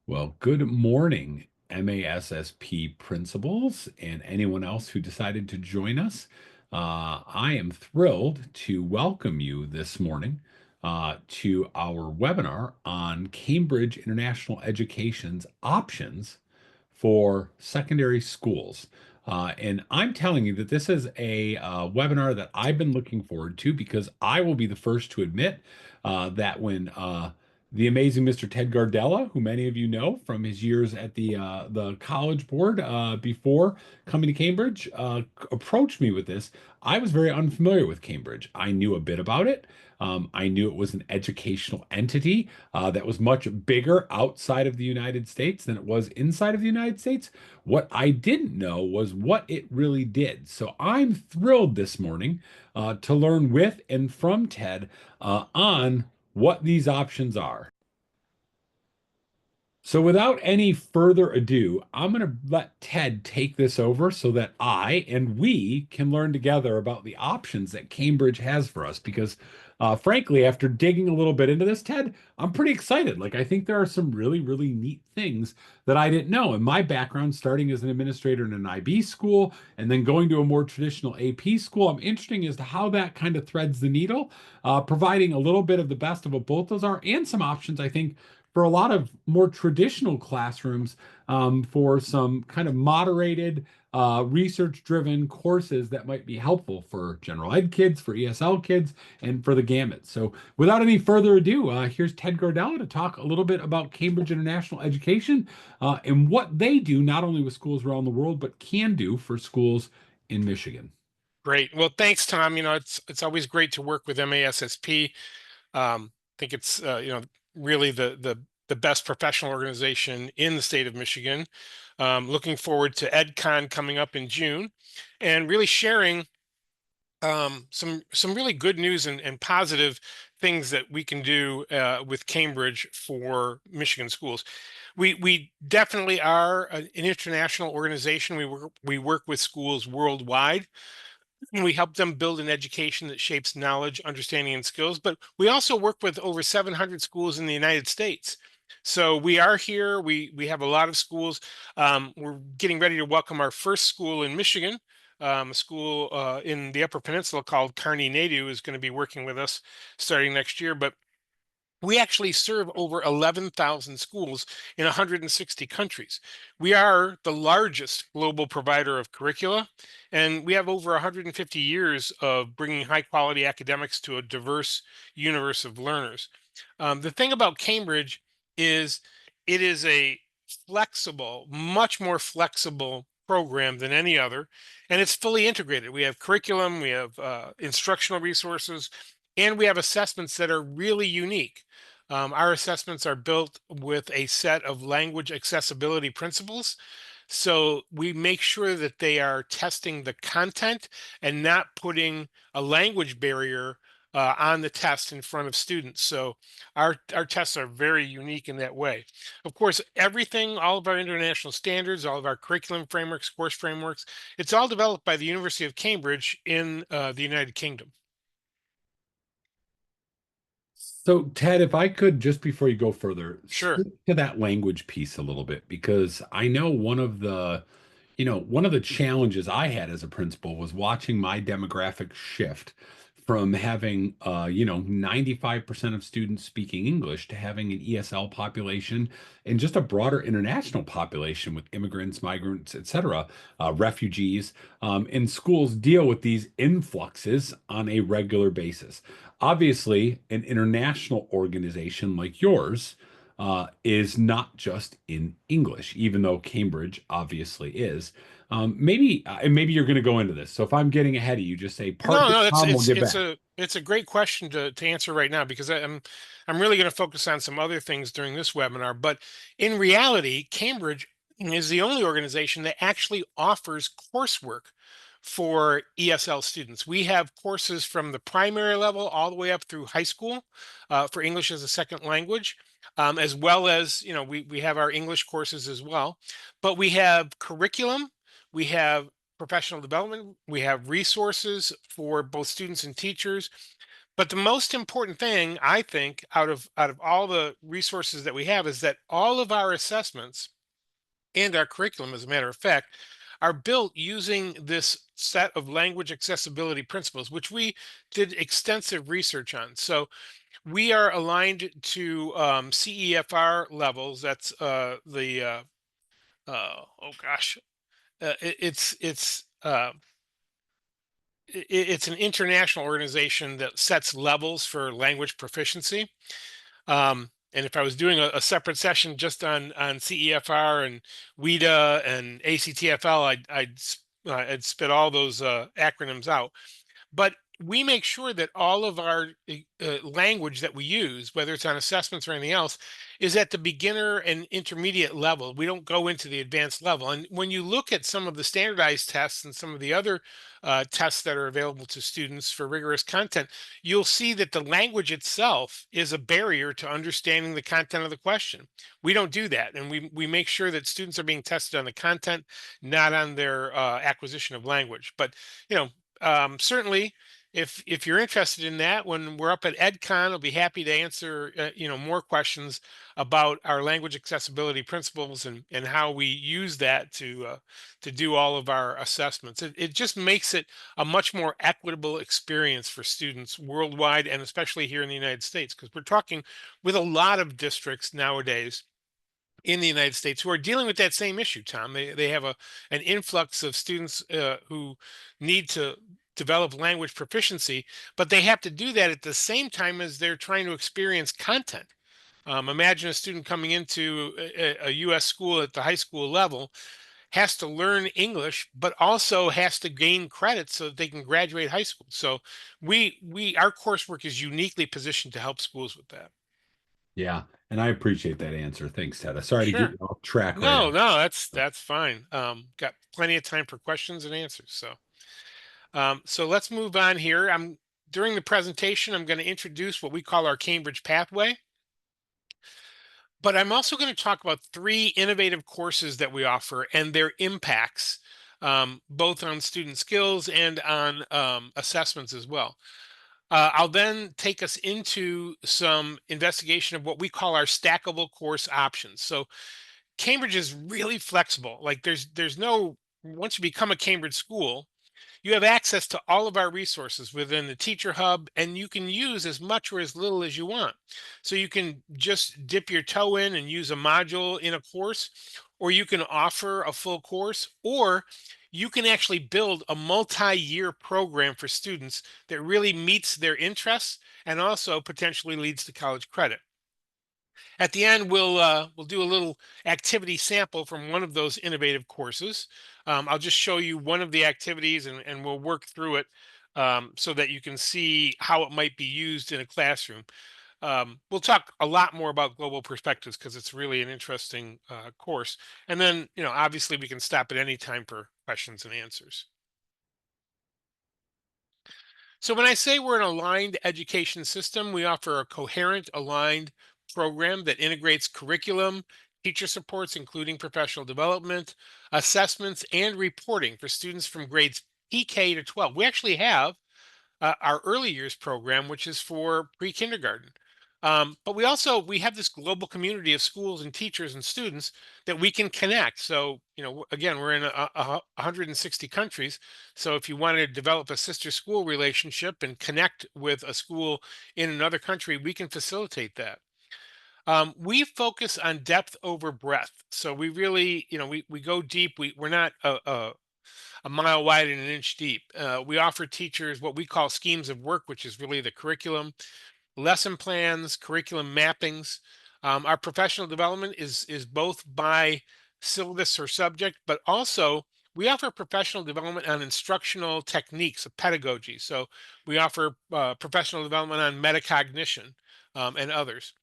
Well, good morning, MASSP principals and anyone else who decided to join us. I am thrilled to welcome you this morning to our webinar on Cambridge International Education's options for secondary schools. And I'm telling you that this is a webinar that I've been looking forward to because I will be the first to admit that when the amazing Mr. Ted Gardella, who many of you know from his years at the College Board before coming to Cambridge, approached me with this. I was very unfamiliar with Cambridge. I knew a bit about it. I knew it was an educational entity that was much bigger outside of the United States than it was inside of the United States. What I didn't know was what it really did. So I'm thrilled this morning to learn with and from Ted on what these options are. So, without any further ado, I'm going to let Ted take this over so that I and we can learn together about the options that Cambridge has for us. Because, frankly, after digging a little bit into this, Ted, I'm pretty excited. Like, I think there are some really, really neat things that I didn't know. In my background, starting as an administrator in an IB school and then going to a more traditional AP school, I'm interested as to how that kind of threads the needle, providing a little bit of the best of what both those are and some options, I think for a lot of more traditional classrooms for some kind of moderated, research-driven courses that might be helpful for general ed kids, for ESL kids, and for the gamut. So without any further ado, here's Ted Gardella to talk a little bit about Cambridge International Education and what they do, not only with schools around the world, but can do for schools in Michigan. Great. Well, thanks, Tom. It's always great to work with MASSP. I think it's really the best professional organization in the state of Michigan. Looking forward to EdCon coming up in June, and really sharing some really good news and positive things that we can do with Cambridge for Michigan schools. We definitely are an international organization. We work with schools worldwide. We help them build an education that shapes knowledge, understanding, and skills. But we also work with over 700 schools in the United States. So we are here. We have a lot of schools. We're getting ready to welcome our first school in Michigan. A school in the Upper Peninsula called Kearney Nadu is going to be working with us starting next year. But we actually serve over 11,000 schools in 160 countries. We are the largest global provider of curricula, and we have over 150 years of bringing high quality academics to a diverse universe of learners. The thing about Cambridge is it is a flexible, much more flexible program than any other, and it's fully integrated. We have curriculum, we have instructional resources, and we have assessments that are really unique. Our assessments are built with a set of language accessibility principles. So we make sure that they are testing the content and not putting a language barrier on the test in front of students. So our tests are very unique in that way. Of course, everything, all of our international standards, all of our curriculum frameworks, course frameworks, it's all developed by the University of Cambridge in the United Kingdom. So, Ted, if I could, just before you go further, Sure. speak to that language piece a little bit, because I know one of the challenges I had as a principal was watching my demographic shift from having, 95% of students speaking English to having an ESL population and just a broader international population with immigrants, migrants, et cetera, refugees, and schools deal with these influxes on a regular basis. Obviously, an international organization like yours is not just in English, even though Cambridge obviously is. Maybe you're going to go into this. So if I'm getting ahead of you, just say park No, it, no, it's Tom, we'll it's get it's back. a great question to answer right now because I'm really going to focus on some other things during this webinar. But in reality, Cambridge is the only organization that actually offers coursework for ESL students. We have courses from the primary level all the way up through high school for English as a second language, as well as we have our English courses as well. But we have curriculum. We have professional development. We have resources for both students and teachers. But the most important thing, I think, out of all the resources that we have is that all of our assessments and our curriculum, as a matter of fact, are built using this set of language accessibility principles, which we did extensive research on. So we are aligned to CEFR levels. That's oh gosh, it's an international organization that sets levels for language proficiency. And if I was doing a separate session just on CEFR and WIDA and ACTFL, I'd spit all those acronyms out. But we make sure that all of our language that we use, whether it's on assessments or anything else, is at the beginner and intermediate level. We don't go into the advanced level. And when you look at some of the standardized tests and some of the other tests that are available to students for rigorous content, you'll see that the language itself is a barrier to understanding the content of the question. We don't do that, and we make sure that students are being tested on the content, not on their acquisition of language. But you know, certainly, if you're interested in that, when we're up at EdCon, I'll be happy to answer more questions about our language accessibility principles and how we use that to do all of our assessments. It just makes it a much more equitable experience for students worldwide, and especially here in the United States, because we're talking with a lot of districts nowadays in the United States who are dealing with that same issue, Tom. They have an influx of students who need to develop language proficiency, but they have to do that at the same time as they're trying to experience content. Imagine a student coming into a U.S. school at the high school level has to learn English, but also has to gain credit so that they can graduate high school. So our coursework is uniquely positioned to help schools with that. Yeah, and I appreciate that answer. Thanks, Ted. Sorry to get Sure. you off track right No, off. no, that's fine. Got plenty of time for questions and answers. So let's move on here. I'm During the presentation, I'm going to introduce what we call our Cambridge pathway, but I'm also going to talk about three innovative courses that we offer and their impacts, both on student skills and on assessments as well. I'll then take us into some investigation of what we call our stackable course options. So Cambridge is really flexible. Like there's no once you become a Cambridge school, you have access to all of our resources within the teacher hub, and you can use as much or as little as you want. So you can just dip your toe in and use a module in a course, or you can offer a full course, or you can actually build a multi-year program for students that really meets their interests and also potentially leads to college credit. At the end, we'll do a little activity sample from one of those innovative courses. I'll just show you one of the activities, and we'll work through it so that you can see how it might be used in a classroom. We'll talk a lot more about global perspectives because it's really an interesting course. And then, obviously, we can stop at any time for questions and answers. So when I say we're an aligned education system, we offer a coherent, aligned program that integrates curriculum, teacher supports, including professional development, assessments, and reporting for students from grades PK to 12. We actually have our early years program, which is for pre-kindergarten. But we have this global community of schools and teachers and students that we can connect. So, again, we're in 160 countries. So if you want to develop a sister school relationship and connect with a school in another country, we can facilitate that. We focus on depth over breadth. So we really, we go deep. We're not a mile wide and an inch deep. We offer teachers what we call schemes of work, which is really the curriculum, lesson plans, curriculum mappings. Our professional development is both by syllabus or subject, but also we offer professional development on instructional techniques of pedagogy. So we offer professional development on metacognition and others.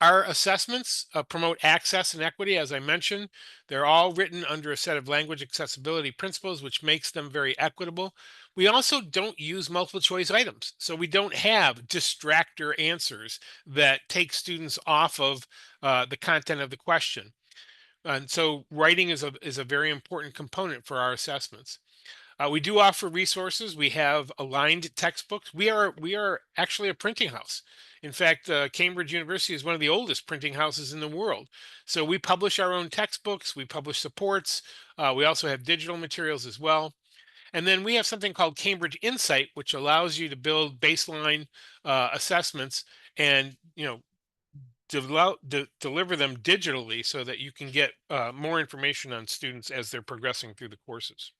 Our assessments promote access and equity, as I mentioned. They're all written under a set of language accessibility principles, which makes them very equitable. We also don't use multiple choice items. So we don't have distractor answers that take students off of the content of the question. And so writing is a very important component for our assessments. We do offer resources. We have aligned textbooks. We are actually a printing house. In fact, Cambridge University is one of the oldest printing houses in the world. So we publish our own textbooks. We publish supports. We also have digital materials as well. And then we have something called Cambridge Insight, which allows you to build baseline assessments and deliver them digitally so that you can get more information on students as they're progressing through the courses.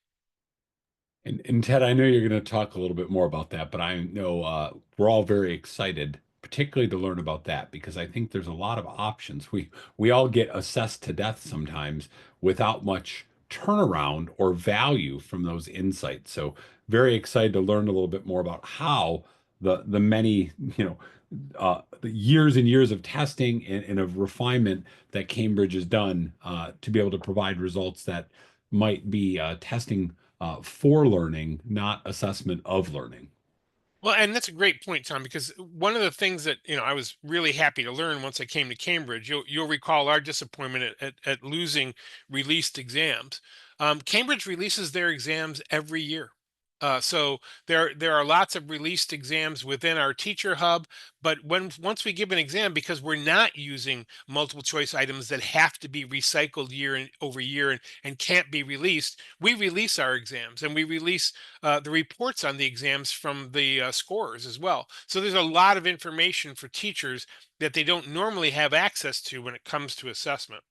And Ted, I know you're going to talk a little bit more about that, but I know we're all very excited, particularly to learn about that because I think there's a lot of options. We all get assessed to death sometimes without much turnaround or value from those insights. So very excited to learn a little bit more about how the many, the years and years of testing and of refinement that Cambridge has done to be able to provide results that might be testing for learning, not assessment of learning. Well, and that's a great point, Tom, because one of the things that I was really happy to learn once I came to Cambridge, you'll recall our disappointment at losing released exams. Cambridge releases their exams every year. So there are lots of released exams within our teacher hub, but once we give an exam, because we're not using multiple choice items that have to be recycled year and over year and can't be released, we release our exams and we release the reports on the exams from the scorers as well. So there's a lot of information for teachers that they don't normally have access to when it comes to assessment.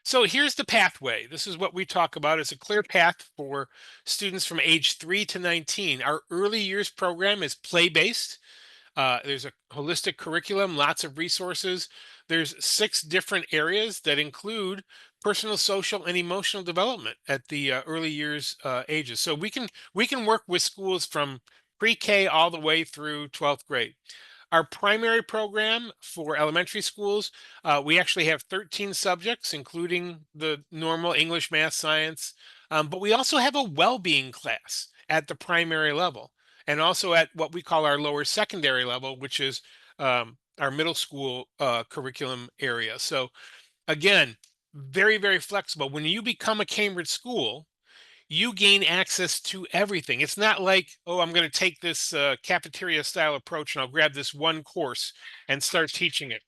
So here's the pathway. This is what we talk about as a clear path for students from age 3 to 19. Our early years program is play-based. There's a holistic curriculum, lots of resources. There's 6 different areas that include personal, social, and emotional development at the early years ages. So we can work with schools from pre-K all the way through 12th grade. Our primary program for elementary schools, we actually have 13 subjects, including the normal English, math, science. But we also have a well-being class at the primary level, and also at what we call our lower secondary level, which is our middle school curriculum area. So again, very, very flexible. When you become a Cambridge school, you gain access to everything. It's not like, oh, I'm going to take this cafeteria style approach and I'll grab this one course and start teaching it.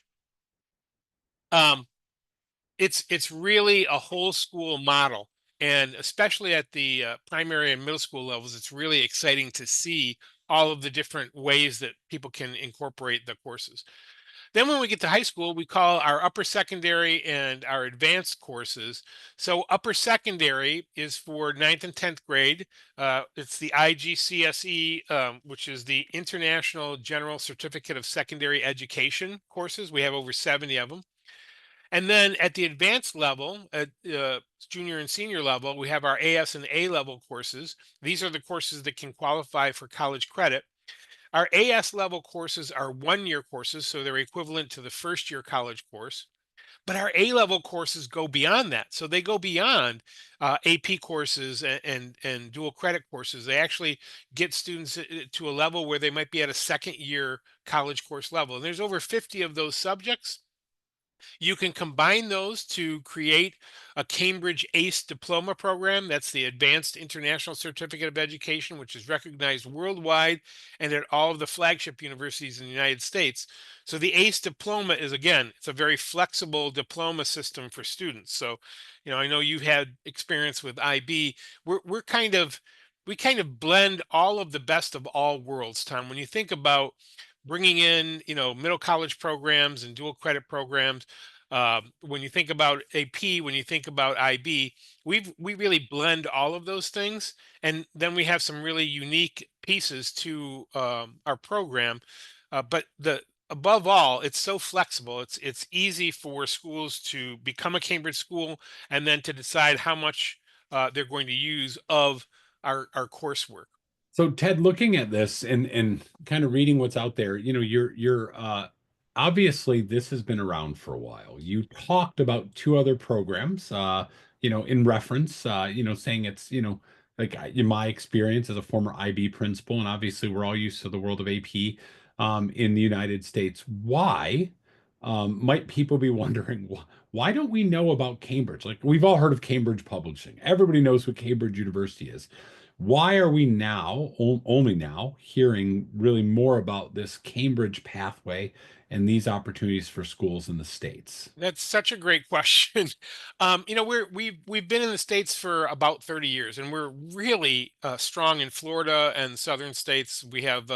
Um, it's really a whole school model, and especially at the primary and middle school levels, it's really exciting to see all of the different ways that people can incorporate the courses. Then when we get to high school, we call our upper secondary and our advanced courses. So upper secondary is for ninth and 10th grade. It's the IGCSE, which is the International General Certificate of Secondary Education courses. We have over 70 of them. And then at the advanced level, at junior and senior level, we have our AS and A level courses. These are the courses that can qualify for college credit. Our AS level courses are 1 year courses, so they're equivalent to the first year college course. But our A level courses go beyond that. So they go beyond AP courses and dual credit courses. They actually get students to a level where they might be at a second year college course level. And there's over 50 of those subjects. You can combine those to create a Cambridge ACE diploma program. That's the Advanced International Certificate of Education, which is recognized worldwide and at all of the flagship universities in the United States. So the ACE diploma is, again, it's a very flexible diploma system for students. So, I know you've had experience with IB. We kind of blend all of the best of all worlds, Tom. When you think about bringing in, middle college programs and dual credit programs, when you think about AP, when you think about IB, we really blend all of those things, and then we have some really unique pieces to our program. But the above all, it's so flexible. It's easy for schools to become a Cambridge school and then to decide how much they're going to use of our coursework. So Ted, looking at this and kind of reading what's out there, you're obviously this has been around for a while. You talked about 2 other programs, in reference, saying it's, like in my experience as a former IB principal, and obviously we're all used to the world of AP in the United States. Why? might people be wondering why don't we know about Cambridge? Like we've all heard of Cambridge Publishing. Everybody knows what Cambridge University is. Why are we now, only now, hearing really more about this Cambridge pathway and these opportunities for schools in the States? That's such a great question. We've been in the States for about 30 years, and we're really strong in Florida and southern states. We have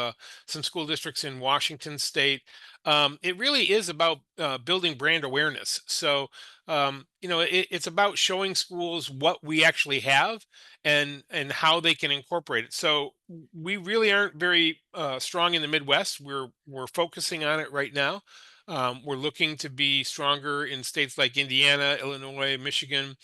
some school districts in Washington State. It really is about building brand awareness. So, it's about showing schools what we actually have and how they can incorporate it. So, we really aren't very strong in the Midwest. We're focusing on it right now. We're looking to be stronger in states like Indiana, Illinois, Michigan.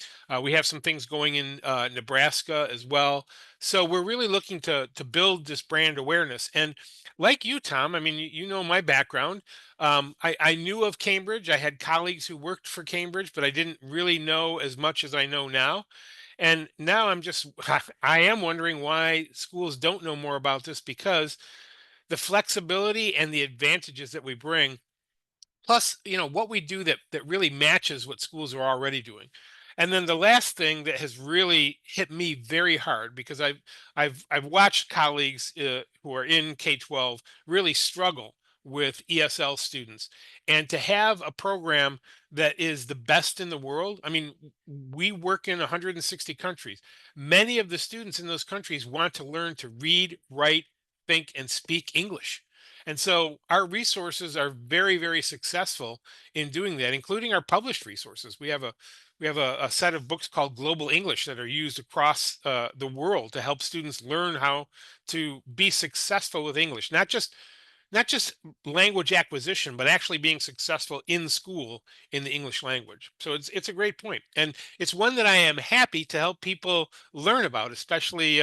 We have some things going in Nebraska as well. So we're really looking to build this brand awareness. And like you, Tom, I mean, you know my background. I knew of Cambridge. I had colleagues who worked for Cambridge, but I didn't really know as much as I know now. And now I'm just, I am wondering why schools don't know more about this, because the flexibility and the advantages that we bring, plus what we do that really matches what schools are already doing. And then the last thing that has really hit me very hard, because I've watched colleagues who are in K-12 really struggle with ESL students, and to have a program that is the best in the world. I mean, we work in 160 countries. Many of the students in those countries want to learn to read, write, think, and speak English. And so our resources are very, very successful in doing that, including our published resources. We have a set of books called Global English that are used across the world to help students learn how to be successful with English, not just language acquisition, but actually being successful in school in the English language. So it's a great point, and it's one that I am happy to help people learn about, especially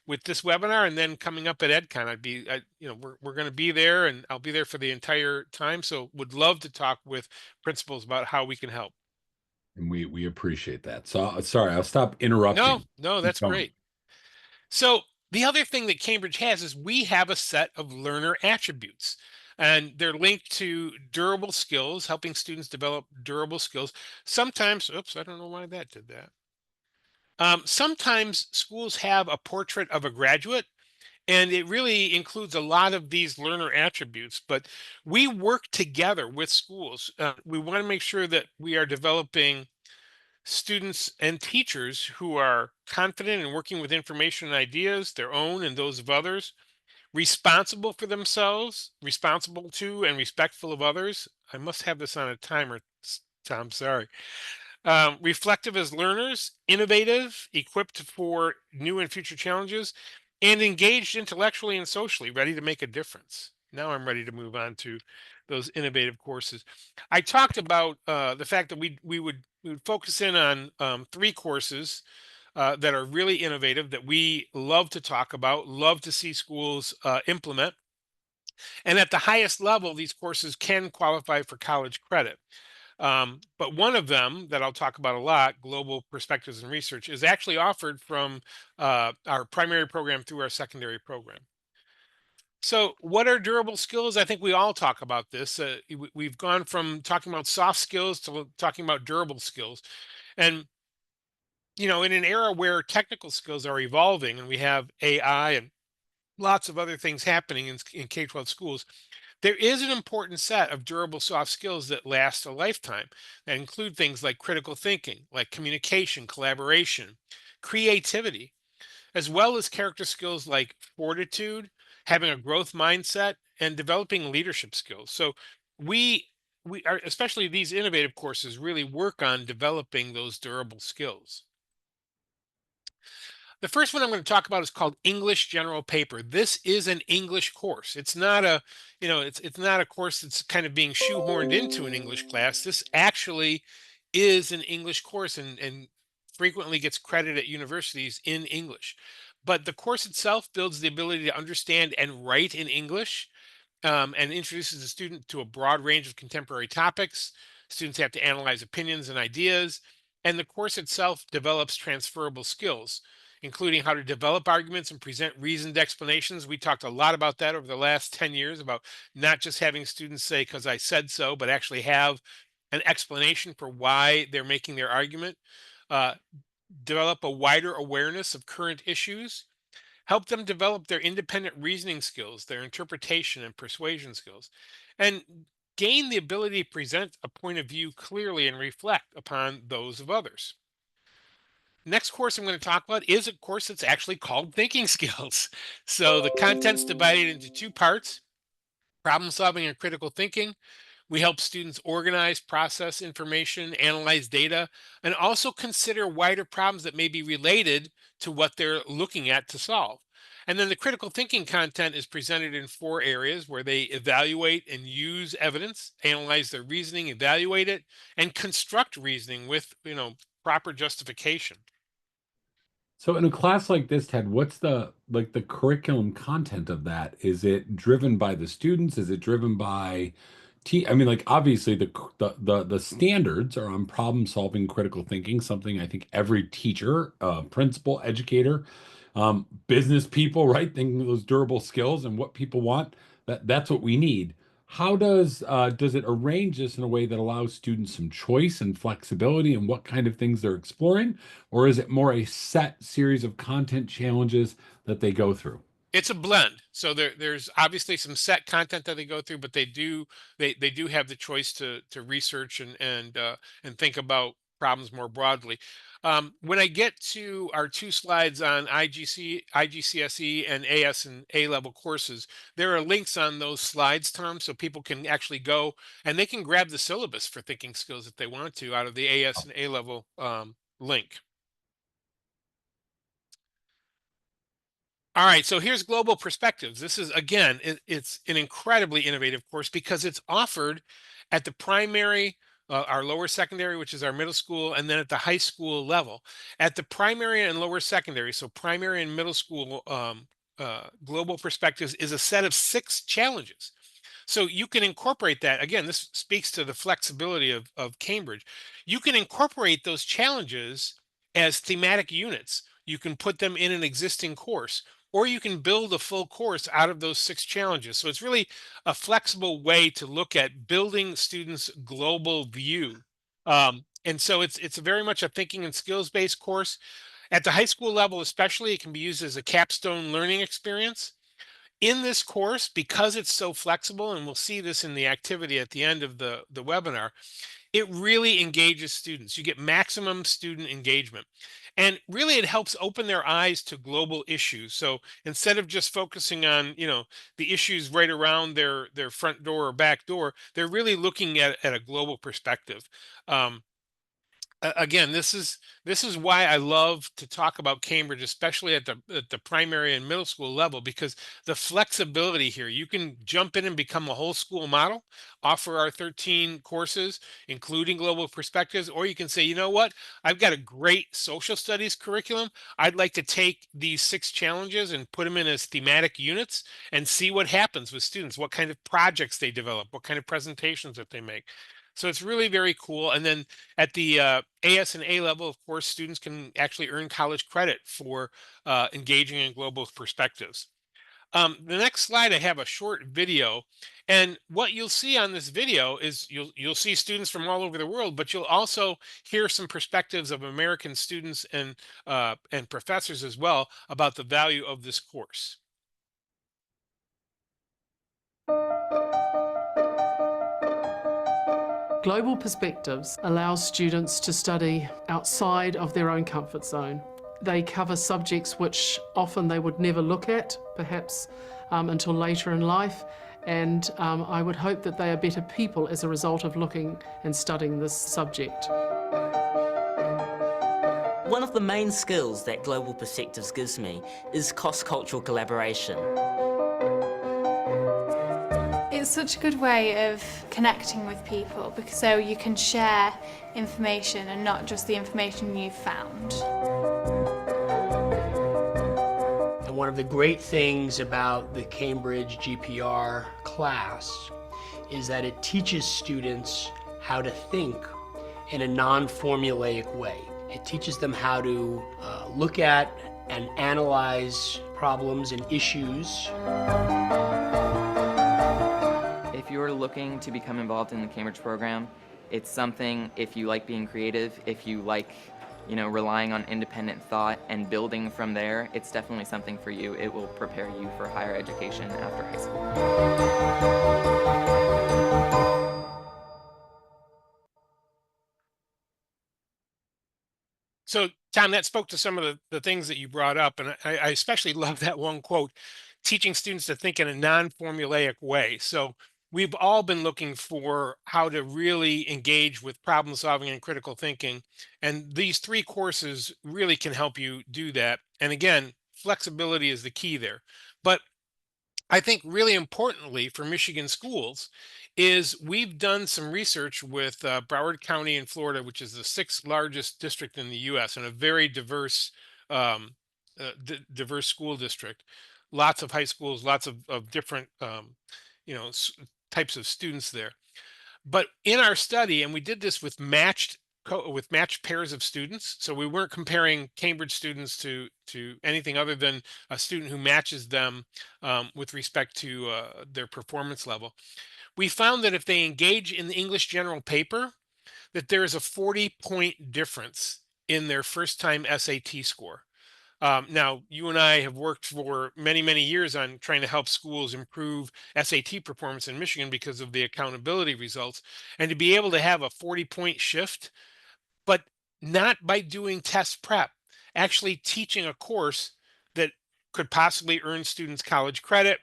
with this webinar, and then coming up at EdCon. We're going to be there, and I'll be there for the entire time. So would love to talk with principals about how we can help. And we appreciate that. So sorry, I'll stop No, interrupting. no, Keep that's going. great. So the other thing that Cambridge has is we have a set of learner attributes, and they're linked to durable skills, helping students develop durable skills. Sometimes, oops, I don't know why that did that. Sometimes schools have a portrait of a graduate, and it really includes a lot of these learner attributes. But we work together with schools. We want to make sure that we are developing students and teachers who are confident in working with information and ideas, their own and those of others, responsible for themselves, responsible to and respectful of others. I must have this on a timer, Tom, sorry. Reflective as learners, innovative, equipped for new and future challenges, and engaged intellectually and socially, ready to make a difference. Now I'm ready to move on to those innovative courses. I talked about the fact that we would focus in on three courses that are really innovative, that we love to talk about, love to see schools implement. And at the highest level, these courses can qualify for college credit. But one of them that I'll talk about a lot, Global Perspectives and Research, is actually offered from our primary program through our secondary program. So, what are durable skills? I think we all talk about this. We've gone from talking about soft skills to talking about durable skills. And, in an era where technical skills are evolving and we have AI and lots of other things happening in K-12 schools, there is an important set of durable soft skills that last a lifetime, that include things like critical thinking, like communication, collaboration, creativity, as well as character skills like fortitude, having a growth mindset, and developing leadership skills. So we we are, especially these innovative courses, really work on developing those durable skills. The first one I'm going to talk about is called English General Paper. This is an English course. It's not it's not a course that's kind of being shoehorned into an English class. This actually is an English course, and frequently gets credit at universities in English. But the course itself builds the ability to understand and write in English, and introduces the student to a broad range of contemporary topics. Students have to analyze opinions and ideas, and the course itself develops transferable skills, including how to develop arguments and present reasoned explanations. We talked a lot about that over the last 10 years, about not just having students say, because I said so, but actually have an explanation for why they're making their argument. Uh, Develop a wider awareness of current issues, help them develop their independent reasoning skills, their interpretation and persuasion skills, and gain the ability to present a point of view clearly and reflect upon those of others. Next course I'm going to talk about is a course that's actually called thinking skills. So the content's divided into two parts: problem solving and critical thinking. We help students organize, process information, analyze data, and also consider wider problems that may be related to what they're looking at to solve. And then the critical thinking content is presented in four areas where they evaluate and use evidence, analyze their reasoning, evaluate it, and construct reasoning with, proper justification. So in a class like this, Ted, what's the curriculum content of that? Is it driven by the students? Is it driven by I mean, like obviously the standards are on problem solving, critical thinking, something I think every teacher, principal, educator, business people, right? Thinking of those durable skills and what people want, that's what we need. How does it arrange this in a way that allows students some choice and flexibility in what kind of things they're exploring? Or is it more a set series of content challenges that they go through? It's a blend. So there's obviously some set content that they go through, but they do have the choice to research and think about problems more broadly. When I get to our two slides on IGCSE, and AS and A level courses, there are links on those slides, Tom, so people can actually go and they can grab the syllabus for thinking skills if they want to out of the AS and A level link. All right, so here's Global Perspectives. This is, again, it's an incredibly innovative course because it's offered at the primary, our lower secondary, which is our middle school, and then at the high school level. At the primary and lower secondary, so primary and middle school, Global Perspectives is a set of 6 challenges. So you can incorporate that. Again, this speaks to the flexibility of Cambridge. You can incorporate those challenges as thematic units. You can put them in an existing course, or you can build a full course out of those 6 challenges. So it's really a flexible way to look at building students' global view. And so it's very much a thinking and skills based course. At the high school level, especially, it can be used as a capstone learning experience. In this course, because it's so flexible, and we'll see this in the activity at the end of the webinar, it really engages students. You get maximum student engagement. And really, it helps open their eyes to global issues. So instead of just focusing on, the issues right around their front door or back door, they're really looking at a global perspective. Again, this is why I love to talk about Cambridge, especially at the primary and middle school level, because the flexibility here, you can jump in and become a whole school model, offer our 13 courses, including Global Perspectives, or you can say, you know what, I've got a great social studies curriculum. I'd like to take these 6 challenges and put them in as thematic units and see what happens with students, what kind of projects they develop, what kind of presentations that they make. So it's really very cool. And then at the AS and A level, of course, students can actually earn college credit for engaging in global perspectives. The next slide, I have a short video, and what you'll see on this video is you'll see students from all over the world, but you'll also hear some perspectives of American students and professors as well about the value of this course. Global Perspectives allows students to study outside of their own comfort zone. They cover subjects which often they would never look at, perhaps until later in life, and I would hope that they are better people as a result of looking and studying this subject. One of the main skills that Global Perspectives gives me is cross-cultural collaboration. It's such a good way of connecting with people, because so you can share information and not just the information you've found. And one of the great things about the Cambridge GPR class is that it teaches students how to think in a non-formulaic way. It teaches them how to look at and analyze problems and issues. If you're looking to become involved in the Cambridge program, it's something, if you like being creative, if you like, relying on independent thought and building from there, it's definitely something for you. It will prepare you for higher education after high school. So, Tom, that spoke to some of the things that you brought up, and I especially love that one quote, teaching students to think in a non-formulaic way. So we've all been looking for how to really engage with problem solving and critical thinking, and these three courses really can help you do that. And again, flexibility is the key there. But I think really importantly for Michigan schools is we've done some research with Broward County in Florida, which is the sixth largest district in the U.S. and a very diverse, diverse school district. Lots of high schools, lots of different, you know, types of students there. But in our study, and we did this with with matched pairs of students, so we weren't comparing Cambridge students to anything other than a student who matches them with respect to their performance level. We found that if they engage in the English general paper, that there is a 40-point difference in their first time SAT score. Now, you and I have worked for many, many years on trying to help schools improve SAT performance in Michigan because of the accountability results. And to be able to have a 40-point shift, but not by doing test prep, actually teaching a course that could possibly earn students college credit,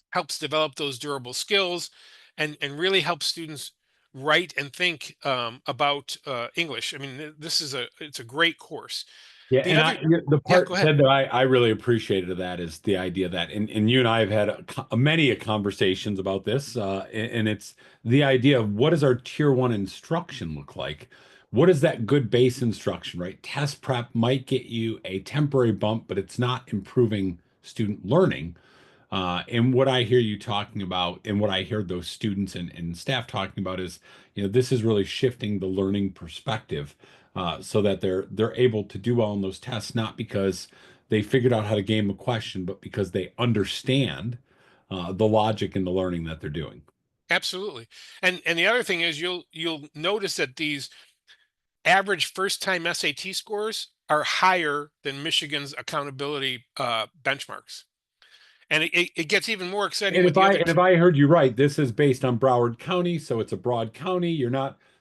helps develop those durable skills, and really helps students write and think about English. I mean, it's a great course. Yeah, The and other, the yeah, part, go ahead. Ted, that I really appreciated of that is the idea that, and you and I have had many a conversations about this, and it's the idea of what does our tier one instruction look like? What is that good base instruction, right? Test prep might get you a temporary bump, but it's not improving student learning. And what I hear you talking about, and what I hear those students and staff talking about is, this is really shifting the learning perspective, so that they're able to do well in those tests, not because they figured out how to game a question, but because they understand the logic and the learning that they're doing. Absolutely. And the other thing is you'll notice that these average first time SAT scores are higher than Michigan's accountability benchmarks. And it gets even more exciting And with if the I other and if I heard you right, this is based on Broward County, so it's a broad county.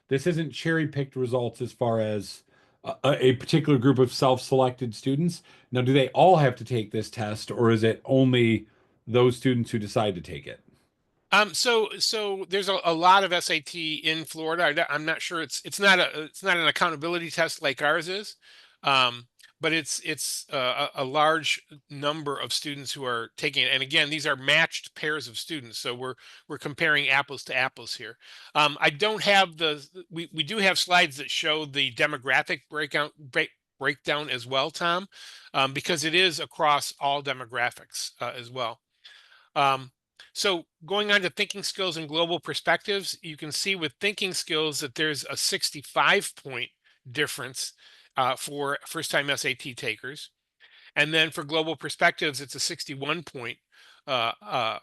This isn't cherry-picked results as far as a particular group of self-selected students. Now, do they all have to take this test, or is it only those students who decide to take it? So there's a lot of SAT in Florida. I'm not sure it's not an accountability test like ours is, um, but it's a large number of students who are taking it. And again, these are matched pairs of students, so we're comparing apples to apples here. I don't have we do have slides that show the demographic breakdown as well, Tom, because it is across all demographics as well. Um, so going on to thinking skills and global perspectives, you can see with thinking skills that there's a 65-point difference for first-time SAT takers. And then for global perspectives, it's a 61-point uh, uh,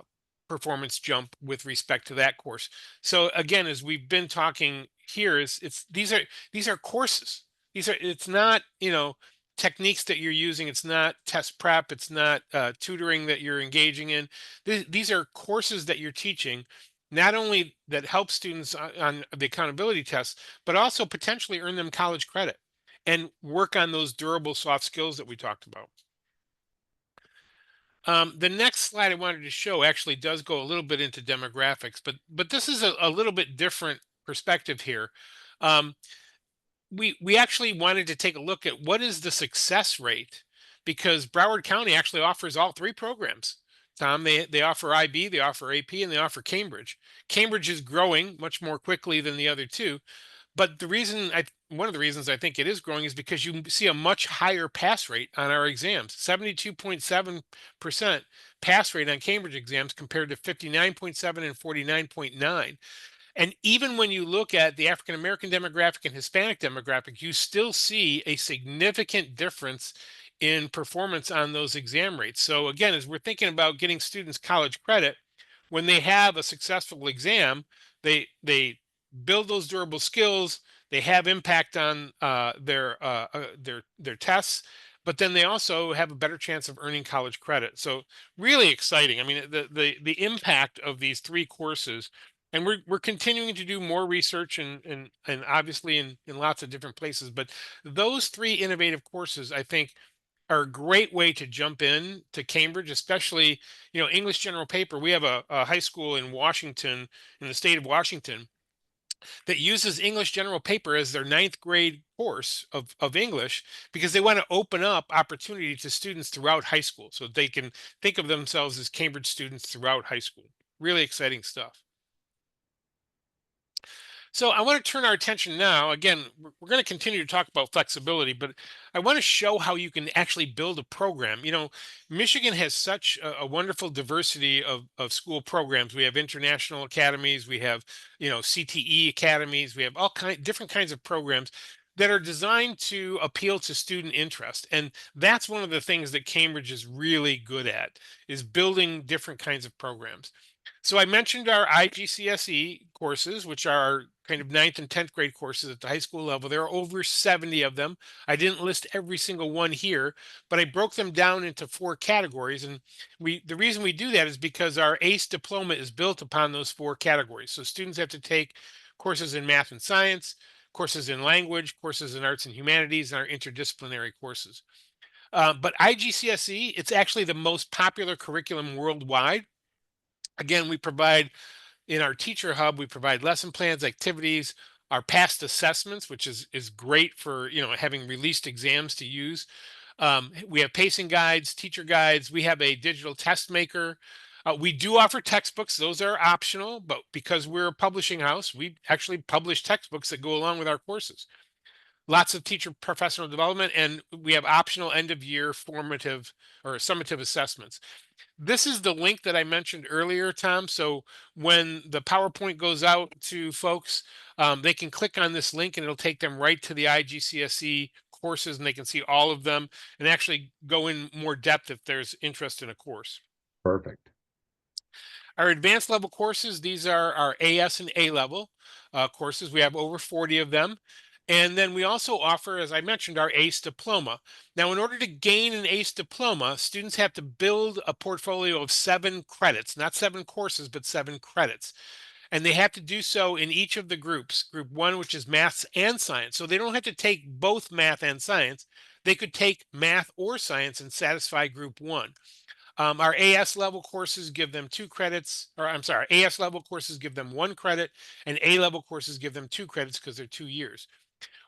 performance jump with respect to that course. So again, as we've been talking here, it's these are courses. It's not, techniques that you're using. It's not test prep. It's not tutoring that you're engaging in. These are courses that you're teaching, not only that help students on the accountability tests, but also potentially earn them college credit and work on those durable soft skills that we talked about. The next slide I wanted to show actually does go a little bit into demographics, but this is a little bit different perspective here. Um, we actually wanted to take a look at what is the success rate, because Broward County actually offers all three programs. Tom, they offer IB, they offer AP, and they offer Cambridge. Cambridge is growing much more quickly than the other two, but one of the reasons I think it is growing is because you see a much higher pass rate on our exams, 72.7% pass rate on Cambridge exams compared to 59.7 and 49.9. And even when you look at the African American demographic and Hispanic demographic, you still see a significant difference in performance on those exam rates. So again, as we're thinking about getting students college credit, when they have a successful exam, they build those durable skills. They have impact on their tests, but then they also have a better chance of earning college credit. So really exciting. I mean, the impact of these three courses, and we're continuing to do more research and obviously in lots of different places. But those three innovative courses, I think, are a great way to jump in to Cambridge, especially, English general paper. We have a high school in Washington, in the state of Washington, that uses English general paper as their ninth grade course of English because they want to open up opportunity to students throughout high school so they can think of themselves as Cambridge students throughout high school. Really exciting stuff. So I want to turn our attention now. Again, we're going to continue to talk about flexibility, but I want to show how you can actually build a program. Michigan has such a wonderful diversity of school programs. We have international academies, we have, CTE academies, we have different kinds of programs that are designed to appeal to student interest. And that's one of the things that Cambridge is really good at, is building different kinds of programs. So I mentioned our IGCSE courses, which are kind of ninth and 10th grade courses at the high school level. There are over 70 of them. I didn't list every single one here, but I broke them down into 4 categories. And the reason we do that is because our ACE diploma is built upon those 4 categories. So students have to take courses in math and science, courses in language, courses in arts and humanities, and our interdisciplinary courses. But IGCSE, it's actually the most popular curriculum worldwide. Again, we provide in our teacher hub, we provide lesson plans, activities, our past assessments, which is great for having released exams to use. We have pacing guides, teacher guides. We have a digital test maker. We do offer textbooks; those are optional. But because we're a publishing house, we actually publish textbooks that go along with our courses. Lots of teacher professional development, and we have optional end of year formative or summative assessments. This is the link that I mentioned earlier, Tom. So when the PowerPoint goes out to folks, they can click on this link and it'll take them right to the IGCSE courses, and they can see all of them and actually go in more depth if there's interest in a course. Perfect. Our advanced level courses, these are our AS and A level courses. We have over 40 of them. And then we also offer, as I mentioned, our ACE diploma. Now, in order to gain an ACE diploma, students have to build a portfolio of 7 credits, not 7 courses, but 7 credits. And they have to do so in each of the groups. Group 1, which is maths and science. So they don't have to take both math and science. They could take math or science and satisfy group 1. Our AS level courses give them 2 credits, or I'm sorry, AS level courses give them 1 credit, and A level courses give them 2 credits because they're 2 years.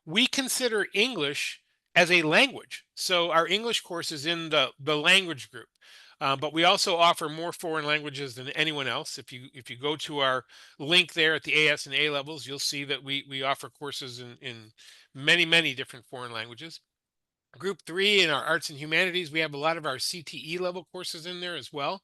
We consider English as a language. So our English course is in the language group. But we also offer more foreign languages than anyone else. If you go to our link there at the AS and A levels, you'll see that we offer courses in many different foreign languages. Group 3 in our arts and humanities, we have a lot of our CTE level courses in there as well.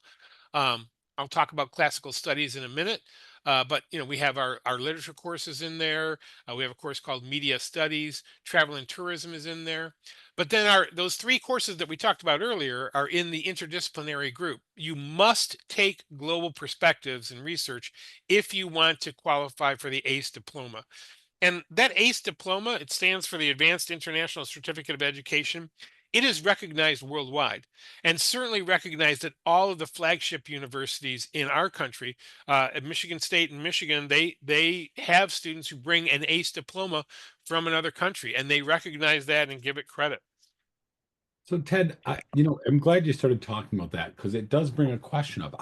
I'll talk about classical studies in a minute. But we have our literature courses in there. We have a course called Media Studies. Travel and tourism is in there. But then those 3 courses that we talked about earlier are in the interdisciplinary group. You must take global perspectives and research if you want to qualify for the ACE diploma. And that ACE diploma, it stands for the Advanced International Certificate of Education. It is recognized worldwide, and certainly recognized at all of the flagship universities in our country. At Michigan State and Michigan, they have students who bring an ACE diploma from another country, and they recognize that and give it credit. So Ted, I'm glad you started talking about that because it does bring a question up.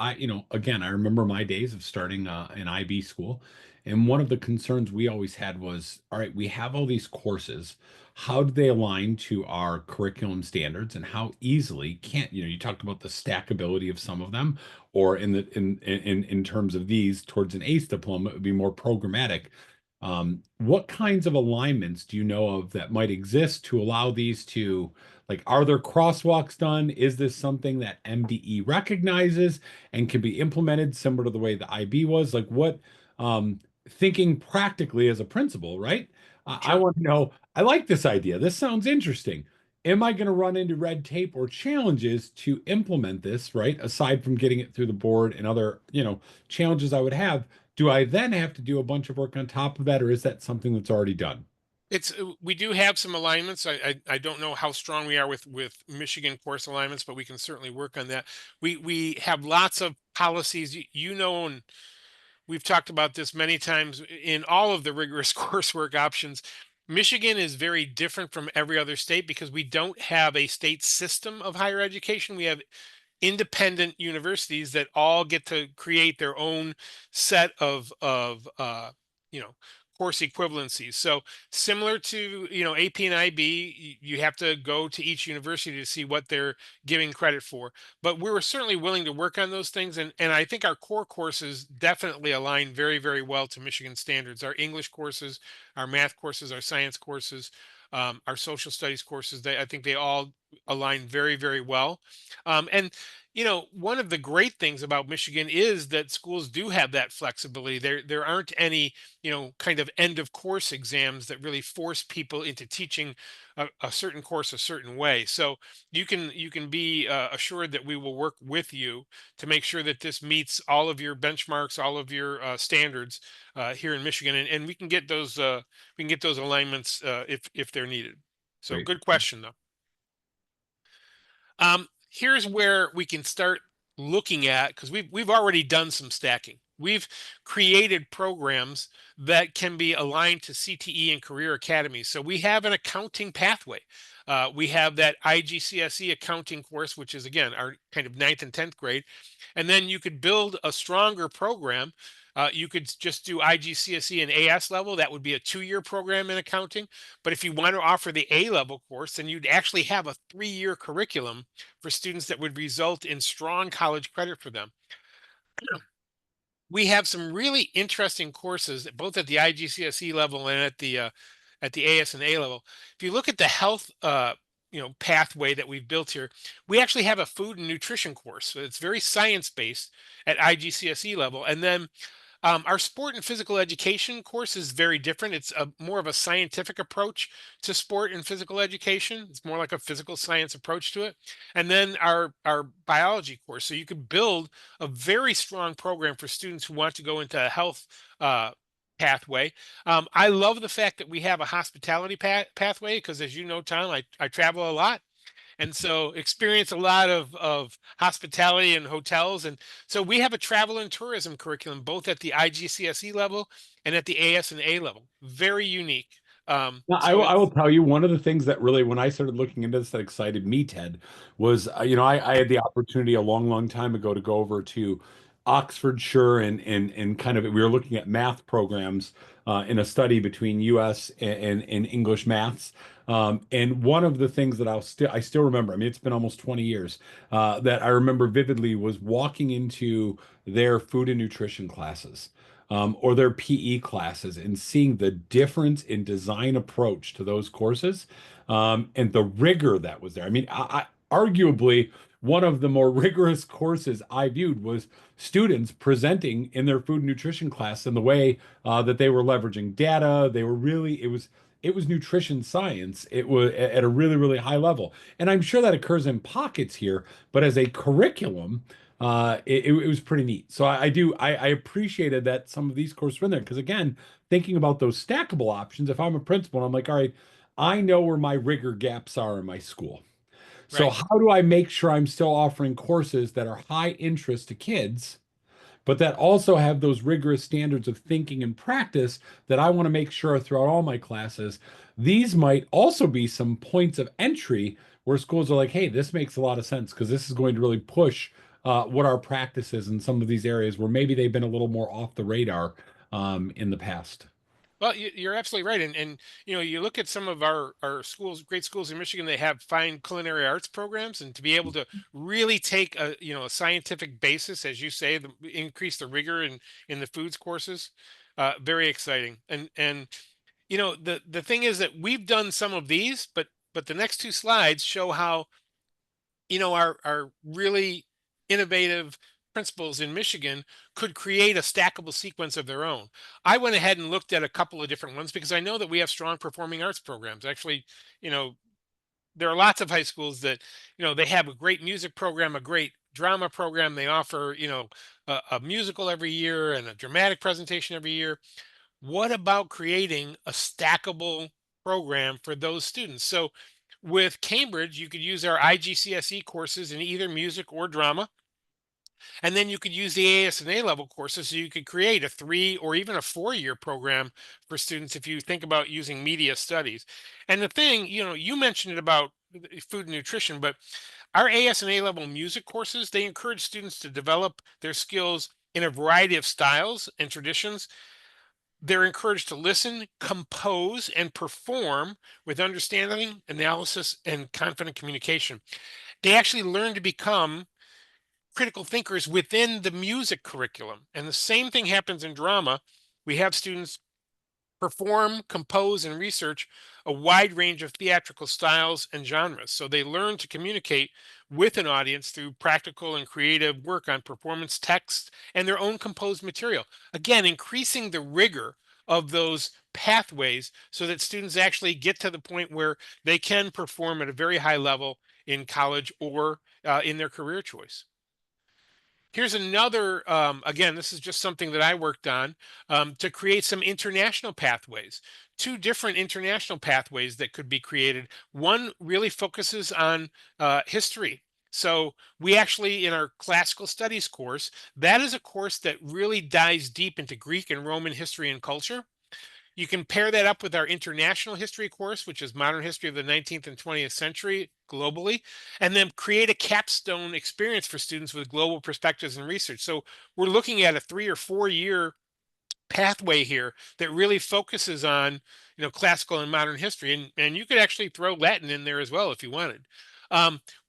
Again, I remember my days of starting an IB school, and one of the concerns we always had was, all right, we have all these courses. How do they align to our curriculum standards, and how easily can't, you talked about the stackability of some of them, or in terms of these towards an ACE diploma, it would be more programmatic. What kinds of alignments do you know of that might exist to allow these to, like, are there crosswalks done? Is this something that MDE recognizes and can be implemented similar to the way the IB was? Like, what, thinking practically as a principal, right? I Sure. want to know, I like this idea. This sounds interesting. am I going to run into red tape or challenges to implement this, right? Aside from getting it through the board and other, challenges I would have, do I then have to do a bunch of work on top of that, or is that something that's already done? It's we do have some alignments. I don't know how strong we are with Michigan course alignments, but we can certainly work on that. We have lots of policies, and we've talked about this many times in all of the rigorous coursework options. Michigan is very different from every other state because we don't have a state system of higher education. We have independent universities that all get to create their own set of you know course equivalencies. So similar to AP and IB, you have to go to each university to see what they're giving credit for. But we were certainly willing to work on those things, and I think our core courses definitely align very, very well to Michigan standards. Our English courses, our math courses, our science courses, our social studies courses, I think they all align very, very well. And one of the great things about Michigan is that schools do have that flexibility. There aren't any, kind of end of course exams that really force people into teaching a certain course a certain way. So you can be assured that we will work with you to make sure that this meets all of your benchmarks, all of your standards here in Michigan, and we can get those alignments if they're needed. So Great. good question though. Here's where we can start looking at, because we've already done some stacking. We've created programs that can be aligned to CTE and career academies. So we have an accounting pathway. We have that IGCSE accounting course, which is again our kind of ninth and 10th grade. And then you could build a stronger program. You could just do IGCSE and AS level. That would be a 2-year program in accounting. But if you want to offer the A level course, then you'd actually have a 3-year curriculum for students that would result in strong college credit for them. We have some really interesting courses, both at the IGCSE level and at the AS and A level. If you look at the health pathway that we've built here, we actually have a food and nutrition course. So it's very science based at IGCSE level, and then our sport and physical education course is very different. It's more of a scientific approach to sport and physical education. It's more like a physical science approach to it. And then our biology course. So you could build a very strong program for students who want to go into a health pathway. I love the fact that we have a hospitality pathway because, as you know, Tom, I travel a lot, and so experience a lot of hospitality and hotels. And so we have a travel and tourism curriculum both at the IGCSE level and at the AS and A level. Very unique. Now, So I it's will tell you one of the things that really, when I started looking into this, that excited me, Ted, was I had the opportunity a long, long time ago to go over to Oxfordshire and kind of we were looking at math programs in a study between U.S. and English maths. And one of the things that I still remember, I mean, it's been almost 20 years, that I remember vividly was walking into their food and nutrition classes or their PE classes and seeing the difference in design approach to those courses and the rigor that was there. I mean, arguably one of the more rigorous courses I viewed was students presenting in their food and nutrition class and the way that they were leveraging data. They were really, it was nutrition science. It was at a really, really high level. And I'm sure that occurs in pockets here, but as a curriculum, it was pretty neat. So I appreciated that some of these courses were in there because again, thinking about those stackable options, if I'm a principal, I'm like, all right, I know where my rigor gaps are in my school. So right. how do I make sure I'm still offering courses that are high interest to kids, but that also have those rigorous standards of thinking and practice that I want to make sure throughout all my classes? These might also be some points of entry where schools are like, hey, this makes a lot of sense because this is going to really push what our practice is in some of these areas where maybe they've been a little more off the radar in the past. Well, you're absolutely right, and you look at some of our schools, great schools in Michigan. They have fine culinary arts programs, and to be able to really take a scientific basis, as you say, increase the rigor in the foods courses, very exciting. And the thing is that we've done some of these, but the next two slides show how our really innovative principals in Michigan could create a stackable sequence of their own. I went ahead and looked at a couple of different ones because I know that we have strong performing arts programs. Actually, you know, there are lots of high schools that, they have a great music program, a great drama program. They offer, a musical every year and a dramatic presentation every year. What about creating a stackable program for those students? So with Cambridge, you could use our IGCSE courses in either music or drama. And then you could use the AS&A level courses, so you could create a 3 or even a 4-year program for students if you think about using media studies. And the thing, you mentioned it about food and nutrition, but our AS&A level music courses, they encourage students to develop their skills in a variety of styles and traditions. They're encouraged to listen, compose, and perform with understanding, analysis, and confident communication. They actually learn to become critical thinkers within the music curriculum. And the same thing happens in drama. We have students perform, compose, and research a wide range of theatrical styles and genres. So they learn to communicate with an audience through practical and creative work on performance, text, and their own composed material. Again, increasing the rigor of those pathways so that students actually get to the point where they can perform at a very high level in college or in their career choice. Here's another, again, this is just something that I worked on to create some international pathways. Two different international pathways that could be created. One really focuses on history. So we actually, in our classical studies course, that is a course that really dives deep into Greek and Roman history and culture. You can pair that up with our international history course, which is modern history of the 19th and 20th century globally, and then create a capstone experience for students with global perspectives and research. So we're looking at a 3 or 4 year pathway here that really focuses on, classical and modern history, and you could actually throw Latin in there as well if you wanted.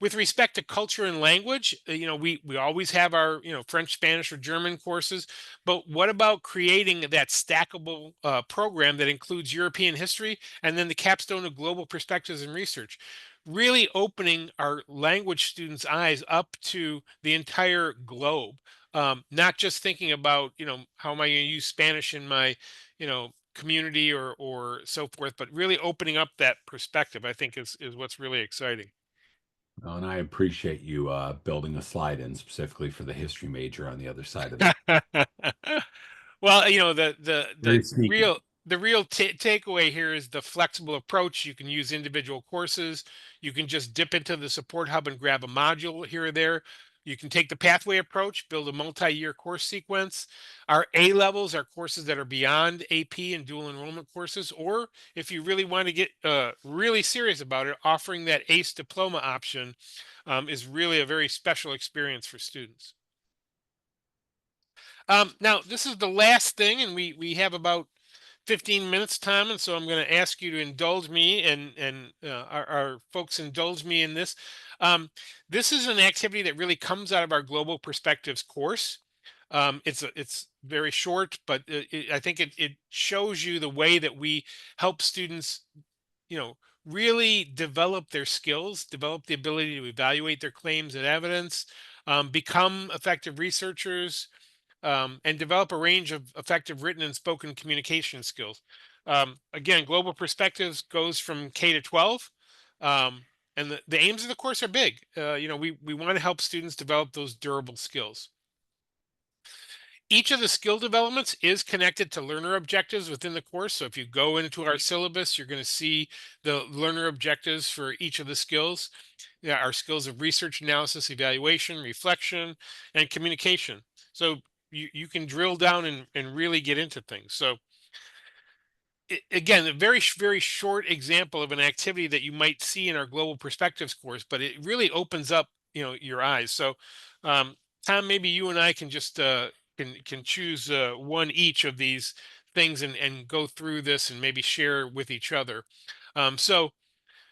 With respect to culture and language, we always have our, French, Spanish, or German courses, but what about creating that stackable program that includes European history and then the capstone of global perspectives and research? Really opening our language students' eyes up to the entire globe, not just thinking about, how am I going to use Spanish in my, community or so forth, but really opening up that perspective, I think is what's really exciting. And I appreciate you building a slide in specifically for the history major on the other side of that. Well, the Very sneaky. real takeaway here is the flexible approach. You can use individual courses. You can just dip into the support hub and grab a module here or there. You can take the pathway approach, build a multi-year course sequence. Our A levels are courses that are beyond AP and dual enrollment courses, or if you really want to get really serious about it, offering that ACE diploma option is really a very special experience for students. Now, this is the last thing, and we have about 15 minutes time, and so I'm going to ask you to indulge me, and our folks indulge me in this. This is an activity that really comes out of our Global Perspectives course. It's very short, but I think it shows you the way that we help students, really develop their skills, develop the ability to evaluate their claims and evidence, become effective researchers, and develop a range of effective written and spoken communication skills. Again, Global Perspectives goes from K to 12. And the aims of the course are big. We want to help students develop those durable skills. Each of the skill developments is connected to learner objectives within the course. So if you go into our syllabus, you're going to see the learner objectives for each of the skills. Yeah, our skills of research, analysis, evaluation, reflection, and communication. So you can drill down and really get into things. So again, a very short example of an activity that you might see in our Global Perspectives course, but it really opens up, your eyes. So Tom, maybe you and I can just can choose one each of these things and go through this and maybe share with each other. So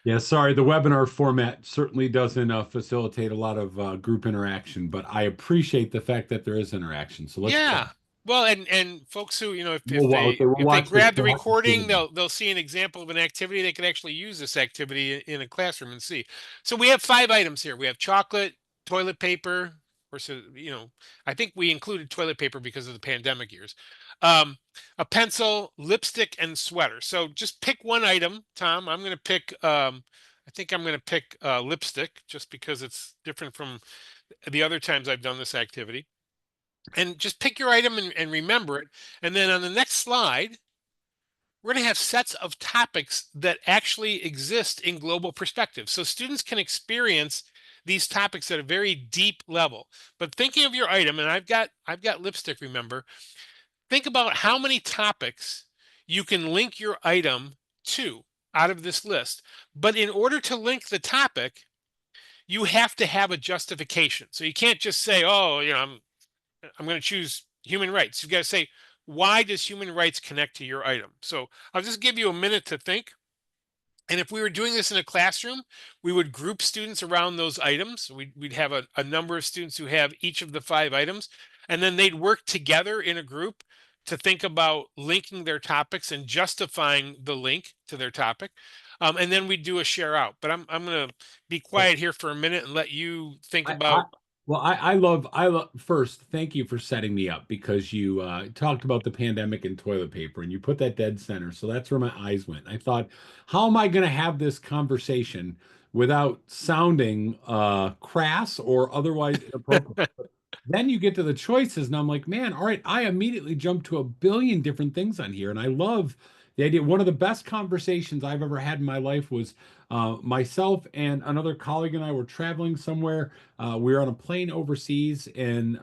Yeah, sorry, the webinar format certainly doesn't facilitate a lot of group interaction, but I appreciate the fact that there is interaction. So let's try. yeah. Well, and folks who, if Okay, we'll if they watch this grab the back and see recording, it. they'll see an example of an activity. They could actually use this activity in a classroom and see. So we have 5 items here. We have chocolate, toilet paper, or so, I think we included toilet paper because of the pandemic years. A pencil, lipstick, and sweater. So just pick one item, Tom. I'm going to pick I think I'm going to pick lipstick just because it's different from the other times I've done this activity. And just pick your item and remember it. And then on the next slide, we're going to have sets of topics that actually exist in global perspective. So students can experience these topics at a very deep level. But thinking of your item, and I've got lipstick, remember, think about how many topics you can link your item to out of this list. But in order to link the topic, you have to have a justification. So you can't just say, oh, I'm going to choose human rights. You've got to say, why does human rights connect to your item? So I'll just give you a minute to think. And if we were doing this in a classroom, we would group students around those items. We'd have a number of students who have each of the 5 items, and then they'd work together in a group to think about linking their topics and justifying the link to their topic. And then we'd do a share out. But I'm going to be quiet here for a minute and let you think I about. well, I love first, thank you for setting me up because you talked about the pandemic and toilet paper and you put that dead center. So that's where my eyes went. I thought, how am I going to have this conversation without sounding crass or otherwise inappropriate? Then you get to the choices, and I'm like, man, all right, I immediately jumped to a billion different things on here. And I love the idea. One of the best conversations I've ever had in my life was myself and another colleague and I were traveling somewhere. We were on a plane overseas, and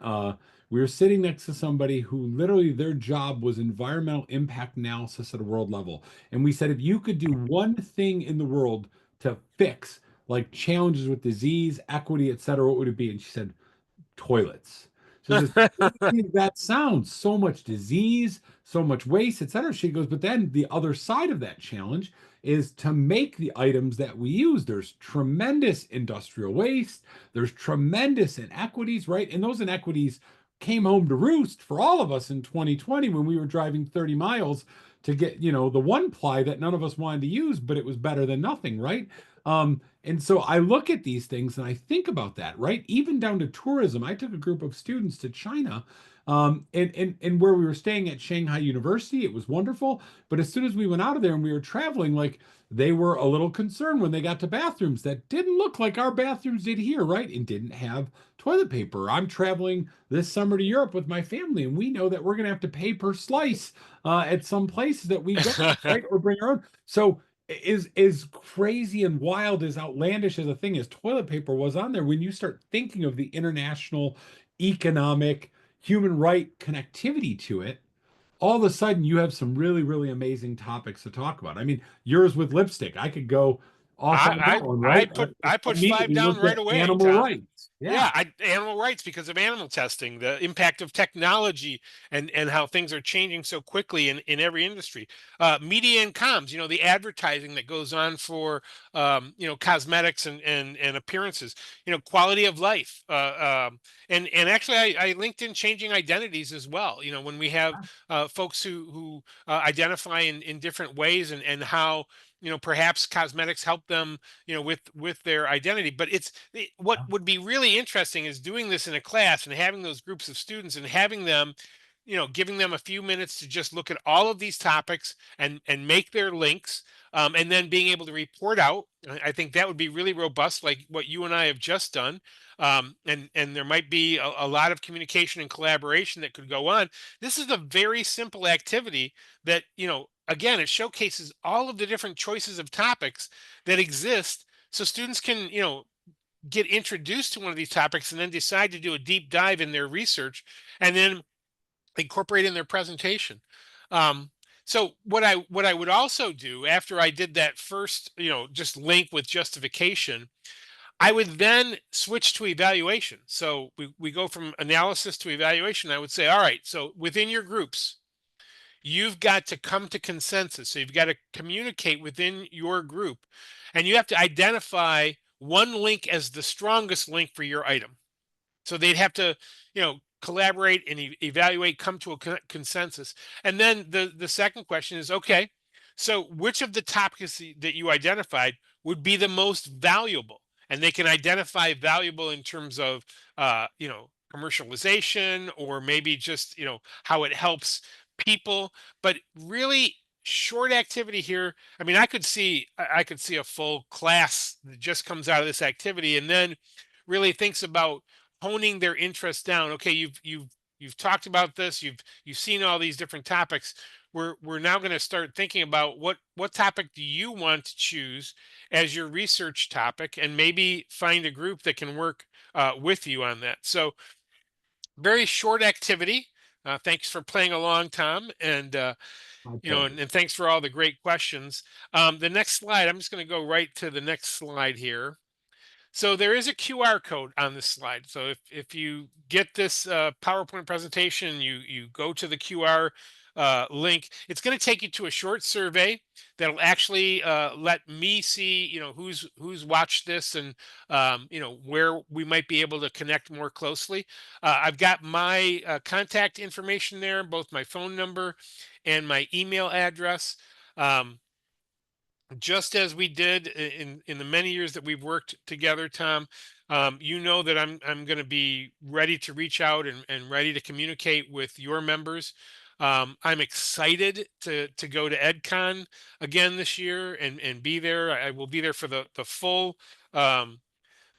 we were sitting next to somebody who literally their job was environmental impact analysis at a world level. And we said, if you could do one thing in the world to fix like challenges with disease, equity, et cetera, what would it be? And she said, toilets. She says, that sounds so much disease, so much waste, etc. She goes, but then the other side of that challenge is to make the items that we use. There's tremendous industrial waste, there's tremendous inequities, right? And those inequities came home to roost for all of us in 2020 when we were driving 30 miles to get, the one ply that none of us wanted to use, but it was better than nothing, right? And so I look at these things and I think about that, right? Even down to tourism. I took a group of students to China, and where we were staying at Shanghai University, it was wonderful. But as soon as we went out of there and we were traveling, like they were a little concerned when they got to bathrooms that didn't look like our bathrooms did here, right? And didn't have toilet paper. I'm traveling this summer to Europe with my family, and we know that we're going to have to pay per slice at some places that we go, right? Or bring our own. So is crazy and wild, as outlandish as a thing as toilet paper was on there, when you start thinking of the international economic human right connectivity to it, all of a sudden you have some really, really amazing topics to talk about. I mean, yours with lipstick, I could go off on that one, right? I put 5 Immediately down looked at right away, animal Tom. rights. Yeah, Yeah. animal rights because of animal testing, the impact of technology, and how things are changing so quickly in every industry. Media and comms, the advertising that goes on for cosmetics and appearances. Quality of life. And actually, I linked in changing identities as well. When we have folks who identify in different ways, and how perhaps cosmetics help them with their identity. But what would be really interesting is doing this in a class and having those groups of students and having them, giving them a few minutes to just look at all of these topics and make their links, and then being able to report out. I think that would be really robust, like what you and I have just done. And there might be a lot of communication and collaboration that could go on. This is a very simple activity that, again, it showcases all of the different choices of topics that exist, so students can, get introduced to one of these topics and then decide to do a deep dive in their research and then incorporate in their presentation. So what I would also do after I did that first, just link with justification, I would then switch to evaluation. So we go from analysis to evaluation. I would say, all right, so within your groups, you've got to come to consensus. So you've got to communicate within your group, and you have to identify one link as the strongest link for your item. So they'd have to, collaborate and evaluate, come to a consensus. And then the second question is, okay, so which of the topics that you identified would be the most valuable? And they can identify valuable in terms of, commercialization, or maybe just, how it helps people, but really short activity here. I mean, I could see a full class that just comes out of this activity and then really thinks about honing their interest down. Okay, you've talked about this, you've seen all these different topics. We're now going to start thinking about what topic do you want to choose as your research topic, and maybe find a group that can work with you on that. So very short activity. Thanks for playing along, Tom, and My you know, pleasure. and thanks for all the great questions. The next slide, I'm just going to go right to the next slide here. So there is a QR code on this slide. So if you get this PowerPoint presentation, you go to the QR link, it's going to take you to a short survey that'll actually let me see, you know, who's watched this, and you know, where we might be able to connect more closely. I've got my contact information there, both my phone number and my email address. Um, just as we did in the many years that we've worked together, Tom, you know that I'm going to be ready to reach out and ready to communicate with your members. I'm excited to go to EdCon again this year and be there. I will be there for um,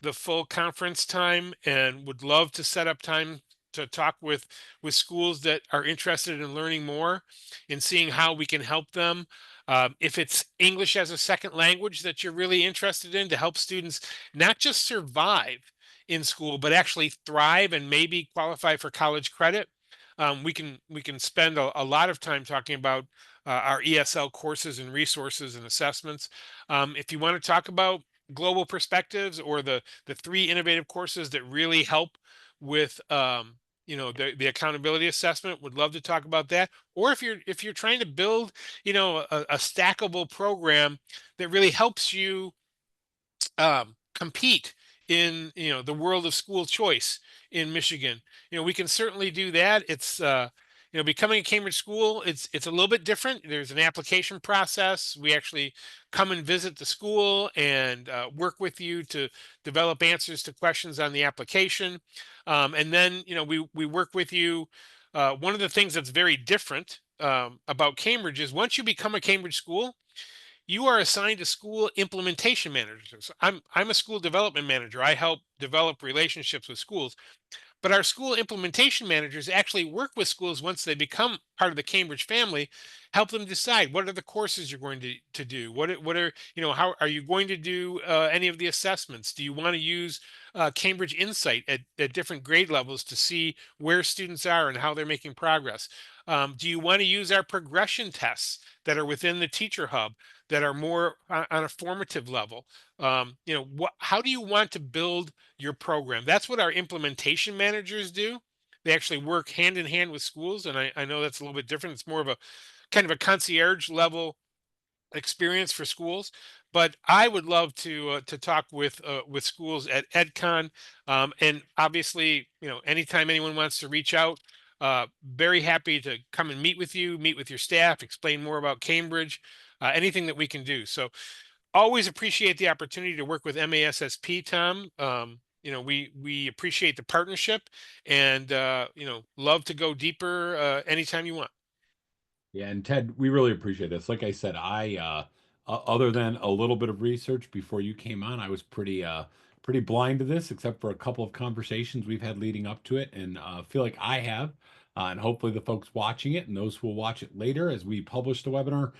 the full conference time, and would love to set up time to talk with schools that are interested in learning more and seeing how we can help them. If it's English as a second language that you're really interested in, to help students not just survive in school but actually thrive and maybe qualify for college credit, we can spend a lot of time talking about our ESL courses and resources and assessments. If you want to talk about global perspectives, or the three innovative courses that really help with you know, the accountability assessment, would love to talk about that. Or if you're trying to build, you know, a stackable program that really helps you compete in, you know, the world of school choice in Michigan, you know, we can certainly do that. It's you know, becoming a Cambridge school, it's a little bit different. There's an application process. We actually come and visit the school and work with you to develop answers to questions on the application, and then, you know, we work with you. One of the things that's very different about Cambridge is, once you become a Cambridge school, you are assigned a school implementation manager. So I'm a school development manager. I help develop relationships with schools. But our school implementation managers actually work with schools once they become part of the Cambridge family, help them decide what are the courses you're going to do. What are, you know, how are you going to do any of the assessments? Do you want to use Cambridge Insight at different grade levels to see where students are and how they're making progress? Do you want to use our progression tests that are within the teacher hub, that are more on a formative level? You know, how do you want to build your program? That's what our implementation managers do. They actually work hand in hand with schools, and I know that's a little bit different. It's more of a kind of a concierge level experience for schools. But I would love to talk with schools at EdCon, and obviously, you know, anytime anyone wants to reach out, very happy to come and meet with you, meet with your staff, explain more about Cambridge, anything that we can do. So always appreciate the opportunity to work with MASSP, Tom. You know, we appreciate the partnership, and you know, love to go deeper anytime you want. Yeah, and Ted, we really appreciate this. Like I said, other than a little bit of research before you came on, I was pretty blind to this, except for a couple of conversations we've had leading up to it, and feel like I have, and hopefully the folks watching it and those who will watch it later as we publish the webinar,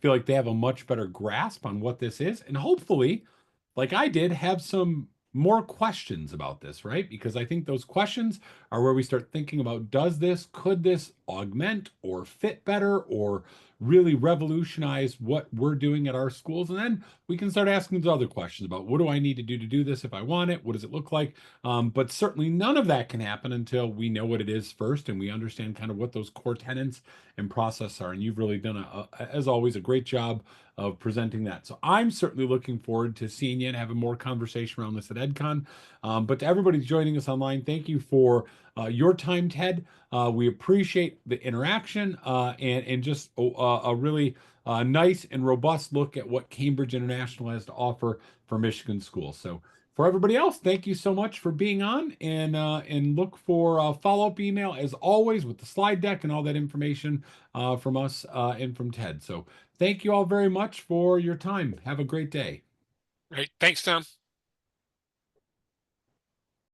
feel like they have a much better grasp on what this is, and hopefully, like I did, have some more questions about this, right? Because I think those questions are where we start thinking about, could this augment or fit better or really revolutionize what we're doing at our schools? And then we can start asking those other questions about, what do I need to do this if I want it? What does it look like? But certainly none of that can happen until we know what it is first, and we understand kind of what those core tenets and process are. And you've really done, as always, a great job of presenting that. So I'm certainly looking forward to seeing you and having more conversation around this at EdCon. But to everybody joining us online, thank you for your time, Ted. We appreciate the interaction, and just a really nice and robust look at what Cambridge International has to offer for Michigan schools. So For everybody else, thank you so much for being on, and look for a follow-up email as always with the slide deck and all that information from us and from Ted. So thank you all very much for your time. Have a great day. Right. Thanks, Tom.